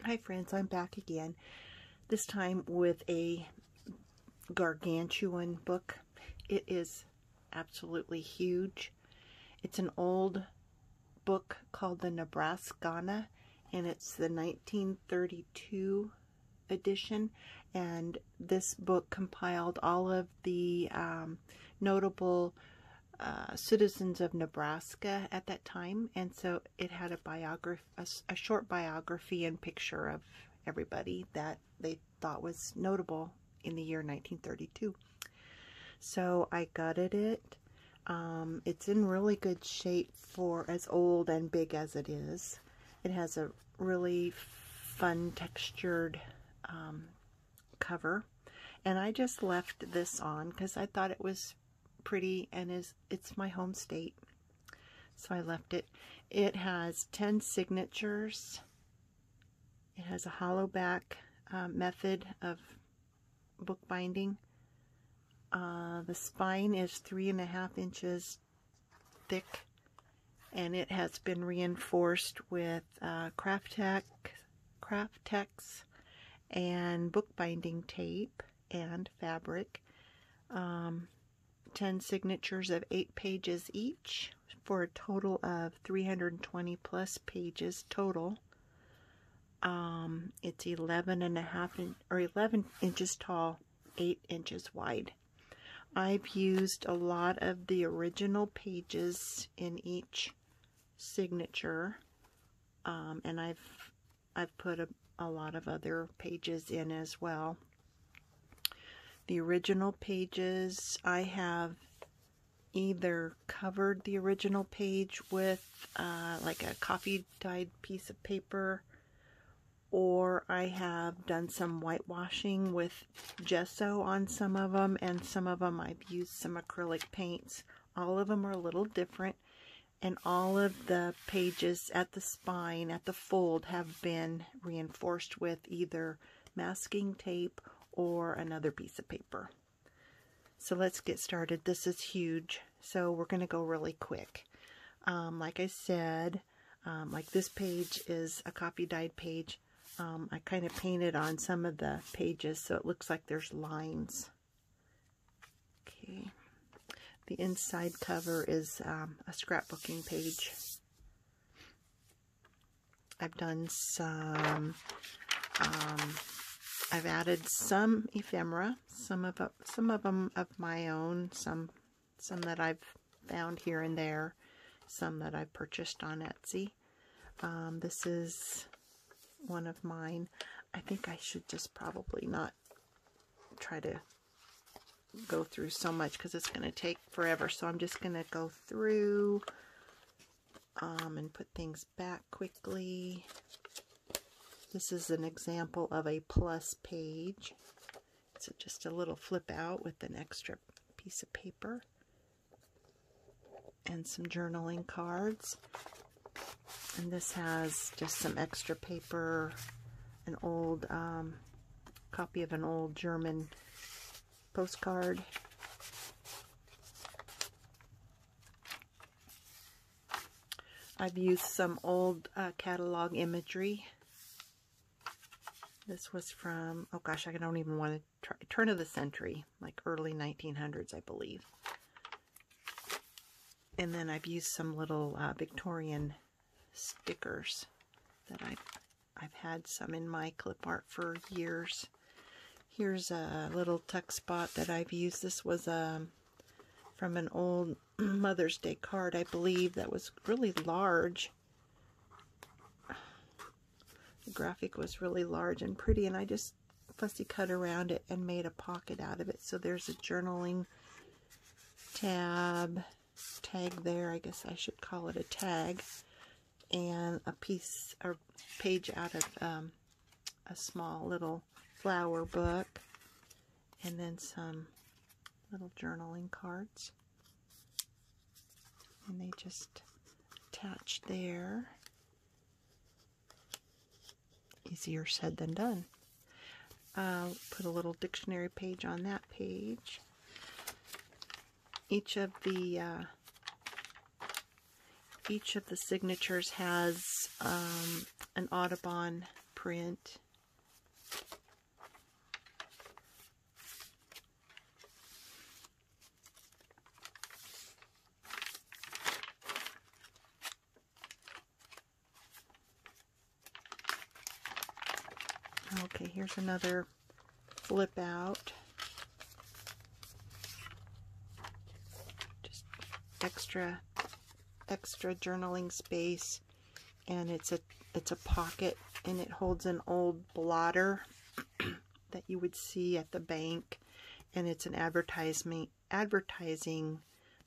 Hi friends, I'm back again, this time with a gargantuan book. It is absolutely huge. It's an old book called the Nebraskana, and it's the 1932 edition, and this book compiled all of the notable citizens of Nebraska at that time, and so it had a biography, a short biography and picture of everybody that they thought was notable in the year 1932. So I gutted it. It's in really good shape for as old and big as it is. It has a really fun textured cover, and I just left this on because I thought it was pretty, and it's my home state, so I left it. It has 10 signatures. It has a hollow back method of bookbinding. The spine is 3.5 inches thick, and it has been reinforced with kraft-tex and bookbinding tape and fabric. 10 signatures of 8 pages each for a total of 320 plus pages total. It's 11 inches tall, 8 inches wide. I've used a lot of the original pages in each signature, and I've put a lot of other pages in as well. The original pages, I have either covered the original page with like a coffee dyed piece of paper, or I have done some whitewashing with gesso on some of them, and some of them I've used some acrylic paints. All of them are a little different, and all of the pages at the spine, at the fold, have been reinforced with either masking tape or another piece of paper. So let's get started. This is huge, so we're going to go really quick. Like I said, like this page is a copy dyed page. I kind of painted on some of the pages so it looks like there's lines. Okay. The inside cover is a scrapbooking page. I've done some I've added some ephemera, some of them of my own, some that I've found here and there, some that I've purchased on Etsy. This is one of mine. I think I should just probably not try to go through so much because it's going to take forever. So I'm just going to go through and put things back quickly. This is an example of a plus page. It's just a little flip out with an extra piece of paper and some journaling cards. And this has just some extra paper, an old copy of an old German postcard. I've used some old catalog imagery. This was from, oh gosh, I don't even want to try, turn of the century, like early 1900s, I believe. And then I've used some little Victorian stickers that I've had some in my clip art for years. Here's a little tuck spot that I've used. This was from an old Mother's Day card, I believe, that was really large. The graphic was really large and pretty, and I just fussy cut around it and made a pocket out of it. So there's a journaling tag there. I guess I should call it a tag. And a piece or page out of a small little flower book, and then some little journaling cards, and they just attach there. Easier said than done. Put a little dictionary page on that page. Each of the each of the signatures has an Audubon print. Okay, here's another flip out. Just extra journaling space, and it's a pocket, and it holds an old blotter that you would see at the bank, and it's an advertising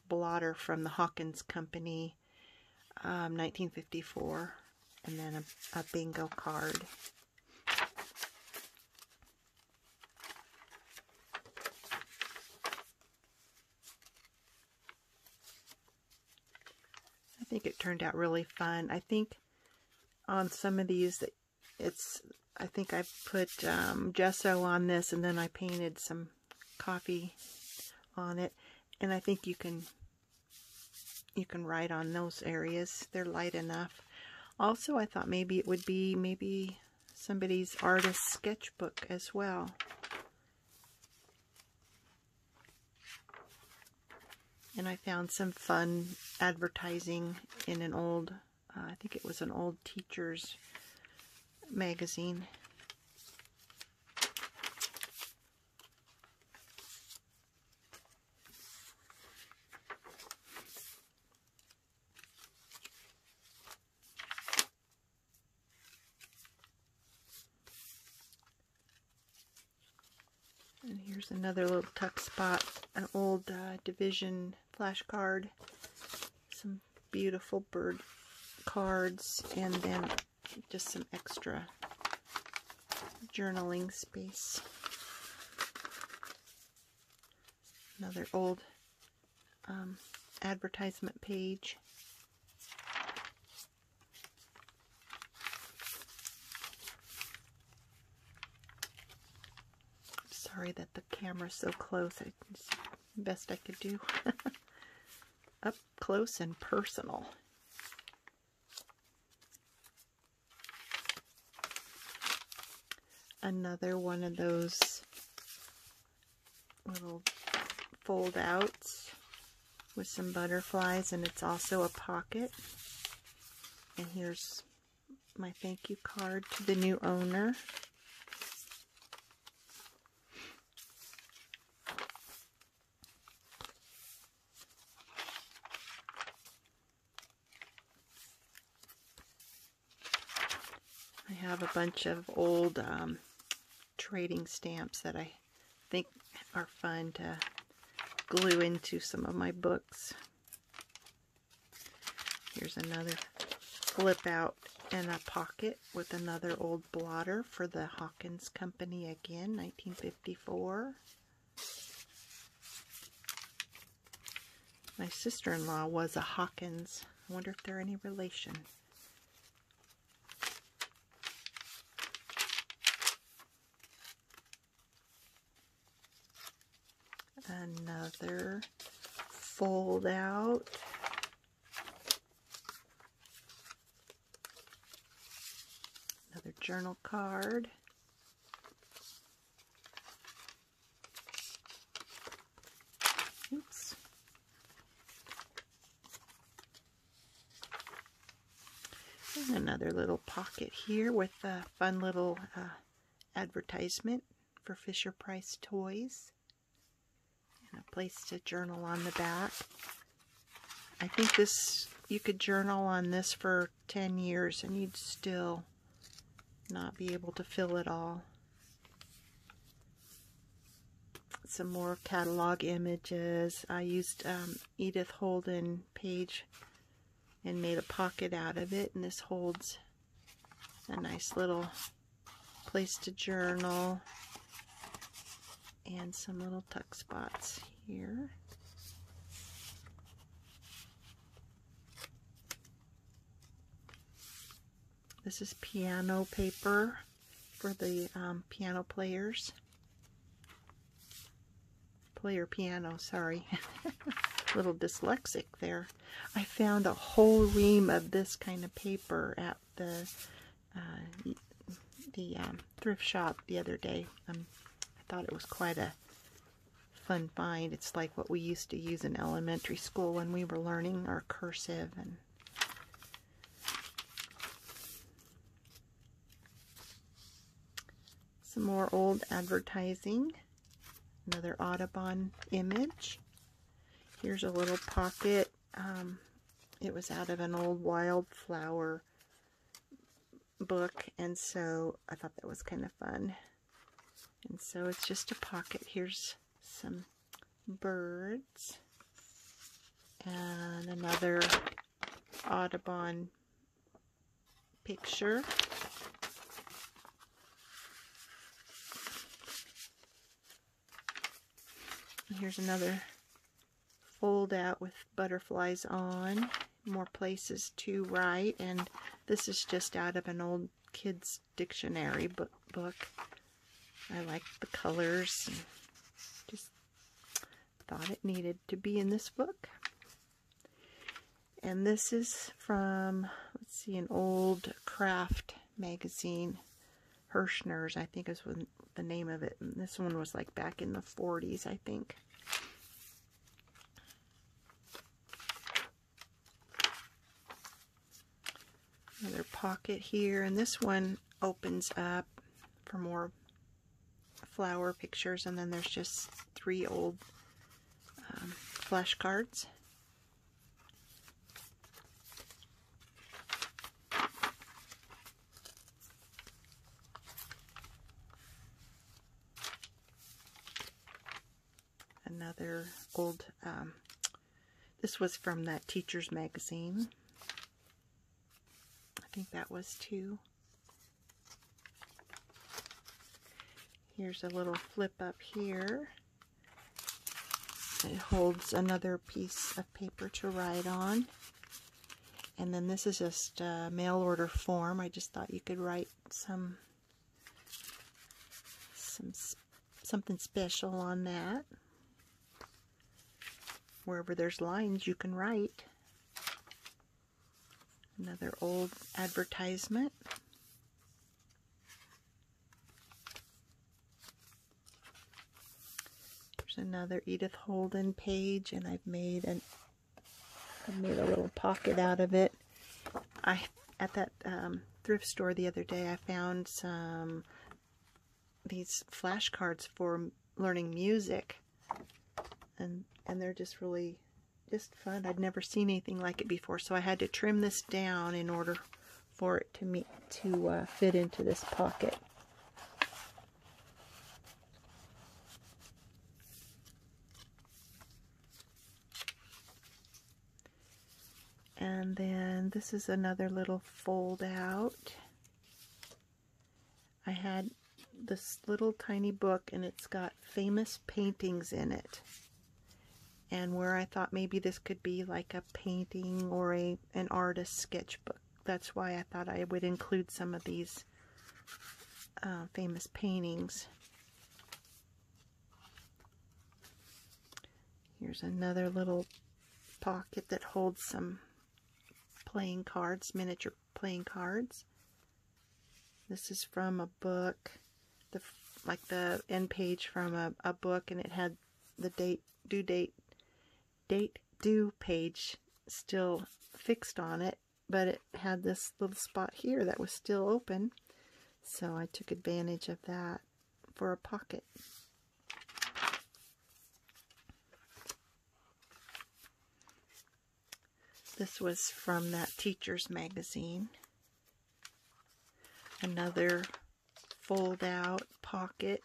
blotter from the Hawkins Company, 1954, and then a bingo card. I think it turned out really fun. I think on some of these, I think I put gesso on this, and then I painted some coffee on it, and I think you can write on those areas. They're light enough. Also, I thought maybe it would be somebody's artist sketchbook as well. And I found some fun advertising in an old, I think it was an old teacher's magazine. And here's another little tuck spot, an old division flashcard, some beautiful bird cards, and then just some extra journaling space. Another old advertisement page. Sorry that the camera's so close. It's the best I could do. Up close and personal. Another one of those little fold outs with some butterflies, and it's also a pocket. And here's my thank you card to the new owner. I have a bunch of old trading stamps that I think are fun to glue into some of my books. Here's another flip out and a pocket with another old blotter for the Hawkins Company again, 1954. My sister-in-law was a Hawkins. I wonder if they're any relation. Another fold out. Another journal card. Oops. And another little pocket here with a fun little advertisement for Fisher-Price toys. And a place to journal on the back. I think you could journal on this for 10 years and you'd still not be able to fill it all. Some more catalog images. I used Edith Holden page and made a pocket out of it, and this holds a nice little place to journal. And some little tuck spots here. This is piano paper for the piano players. Player piano, sorry. little dyslexic there. I found a whole ream of this kind of paper at the thrift shop the other day. I thought it was quite a fun find. It's like what we used to use in elementary school when we were learning our cursive. And some more old advertising. Another Audubon image. Here's a little pocket. It was out of an old wildflower book, and so I thought that was kind of fun. And so it's just a pocket. Here's some birds and another Audubon picture. And here's another fold out with butterflies on. More places to write, and this is just out of an old kids dictionary book. I like the colors, and just thought it needed to be in this book. And this is from, let's see, an old craft magazine, Hirschner's, I think is the name of it. And this one was like back in the 40s, I think. Another pocket here, and this one opens up for more flower pictures, and then there's just 3 old flashcards. Another old, this was from that teacher's magazine. I think that was 2. Here's a little flip up here. It holds another piece of paper to write on. And then this is just a mail order form. I just thought you could write something special on that. Wherever there's lines, you can write. Another old advertisement. There's another Edith Holden page, and I've made a little pocket out of it. At that thrift store the other day, I found these flashcards for learning music, and they're just really fun. I'd never seen anything like it before, so I had to trim this down in order for it to fit into this pocket. And then this is another little fold out. I had this little tiny book, and it's got famous paintings in it. And where I thought maybe this could be like a painting or an artist's sketchbook. That's why I thought I would include some of these famous paintings. Here's another little pocket that holds some playing cards, miniature playing cards. This is from a book, like the end page from a book, and it had the due page still fixed on it, but it had this little spot here that was still open, so I took advantage of that for a pocket. This was from that teacher's magazine. Another fold out pocket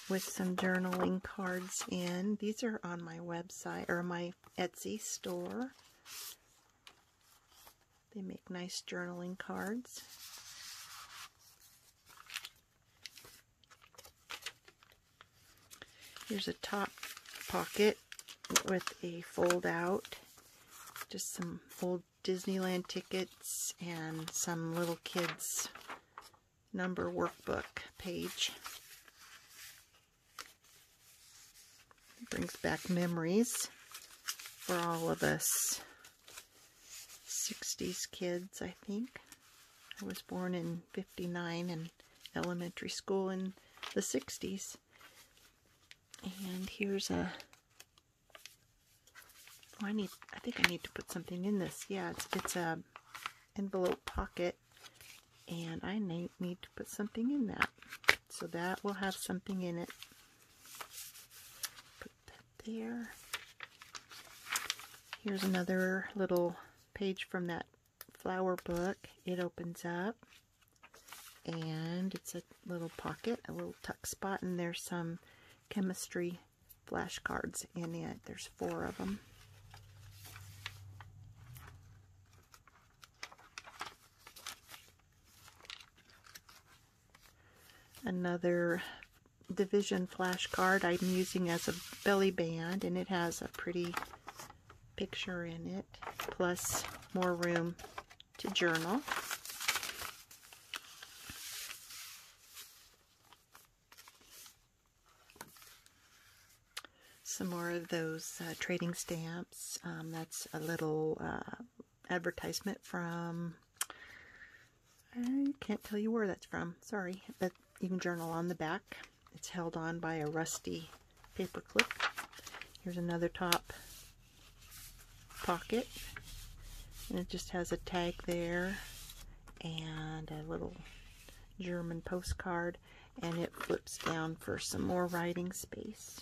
with some journaling cards in. These are on my website, or my Etsy store. They make nice journaling cards. Here's a top pocket with a fold out. Just some old Disneyland tickets and some little kids' number workbook page. Brings back memories for for all of us 60s kids, I think. I was born in '59 and elementary school in the 60s. And here's a, oh, I think I need to put something in this. Yeah, it's a envelope pocket, and I need to put something in that. So that will have something in it. Put that there. Here's another little page from that flower book. It opens up, and it's a little pocket, a little tuck spot, and there's some chemistry flashcards in it. There's 4 of them. Another division flashcard I'm using as a belly band, and it has a pretty picture in it, plus more room to journal. Some more of those trading stamps. That's a little advertisement from, I can't tell you where that's from, sorry, but you can journal on the back. It's held on by a rusty paper clip. Here's another top pocket, and it just has a tag there and a little German postcard, and it flips down for some more writing space.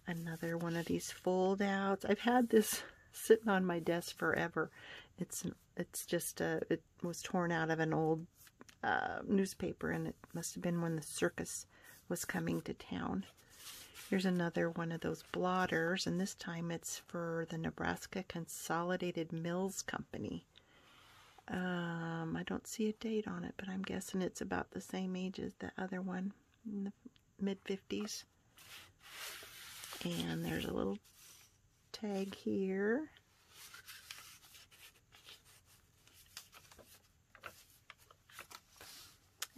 Another one of these fold outs. I've had this sitting on my desk forever. It's just it was torn out of an old newspaper, and it must have been when the circus was coming to town. Here's another one of those blotters, and this time it's for the Nebraska Consolidated Mills Company. I don't see a date on it, but I'm guessing it's about the same age as the other one, in the mid-50s. And there's a little tag here.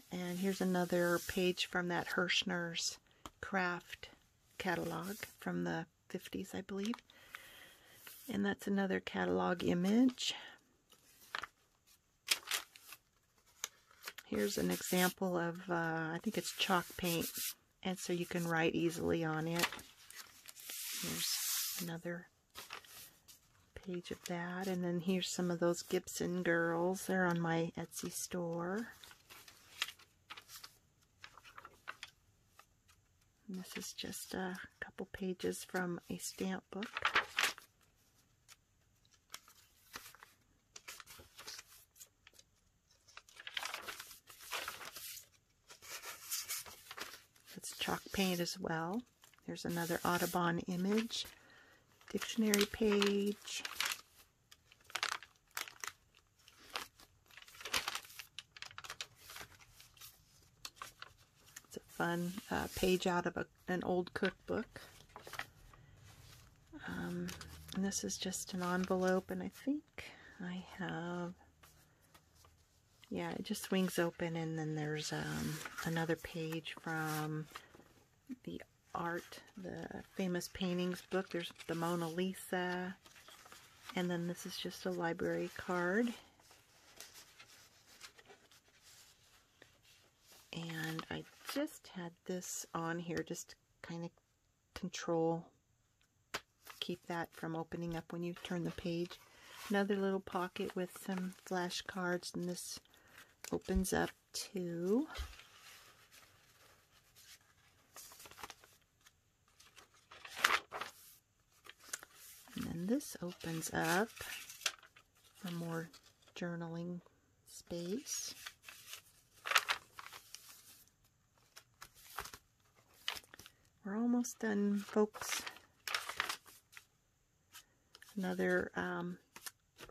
And here's another page from that Hirschner's craft catalog from the 50s, I believe. And that's another catalog image. Here's an example of, I think it's chalk paint, and so you can write easily on it. Here's another page of that, and then here's some of those Gibson girls. They're on my Etsy store. And this is just a couple pages from a stamp book. It's chalk paint as well. There's another Audubon image, dictionary page. It's a fun page out of an old cookbook. And this is just an envelope, and I think I have, yeah, it just swings open, and then there's another page from the art, the famous paintings book. There's the Mona Lisa, and then this is just a library card. And I just had this on here just to kind of keep that from opening up when you turn the page. Another little pocket with some flashcards, and this opens up too. And then this opens up for more journaling space. We're almost done, folks. Another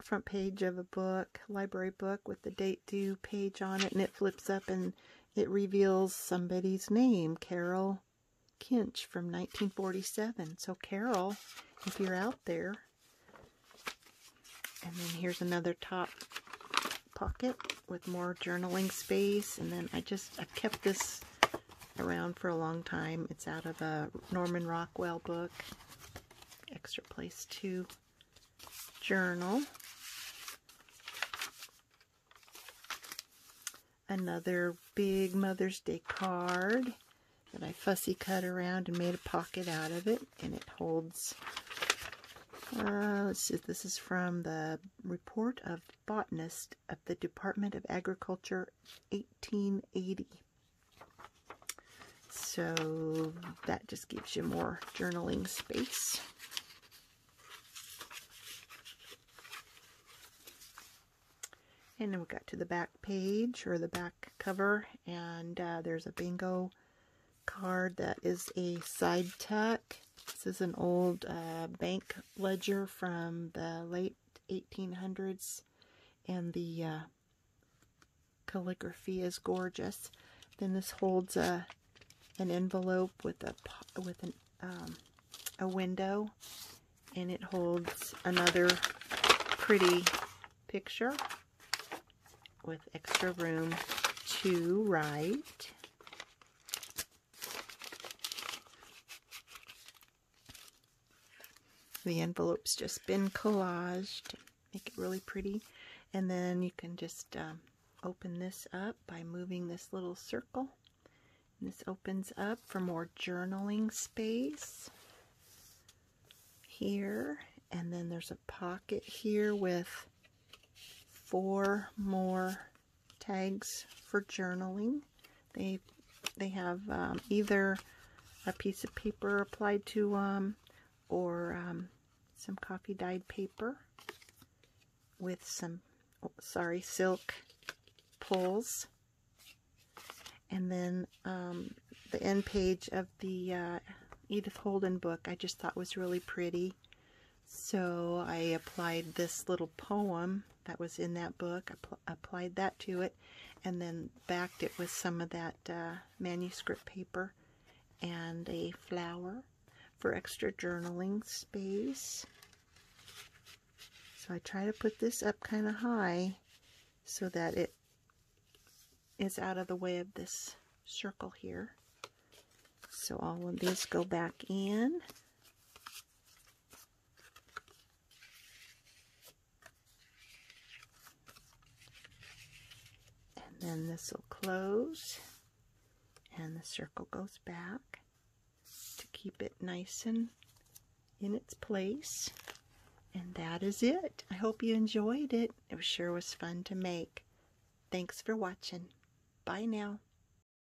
front page of a book, library book with the date due page on it, and it flips up and it reveals somebody's name, Carol Kinch from 1947. So Carol, if you're out there. And then here's another top pocket with more journaling space, and then I've kept this around for a long time. It's out of a Norman Rockwell book. Extra place to journal. Another big Mother's Day card that I fussy cut around and made a pocket out of it. And it holds, let's see, this is from the Report of Botanist of the Department of Agriculture, 1880. So that just gives you more journaling space. And then we got to the back page, or the back cover, and there's a bingo card that is a side tuck. This is an old bank ledger from the late 1800s, and the calligraphy is gorgeous. Then this holds an envelope with a window, and it holds another pretty picture with extra room to write. The envelope's just been collaged, make it really pretty. And then you can just open this up by moving this little circle. And this opens up for more journaling space here. And then there's a pocket here with 4 more tags for journaling. They have either a piece of paper applied to them or some coffee dyed paper with some, silk pulls. And then the end page of the Edith Holden book I just thought was really pretty. So I applied this little poem that was in that book, applied that to it, and then backed it with some of that manuscript paper and a flower for extra journaling space. So I try to put this up kind of high so that it is out of the way of this circle here. So all of these go back in. Then this will close, and the circle goes back to keep it nice and in its place. And that is it. I hope you enjoyed it. It sure was fun to make. Thanks for watching. Bye now.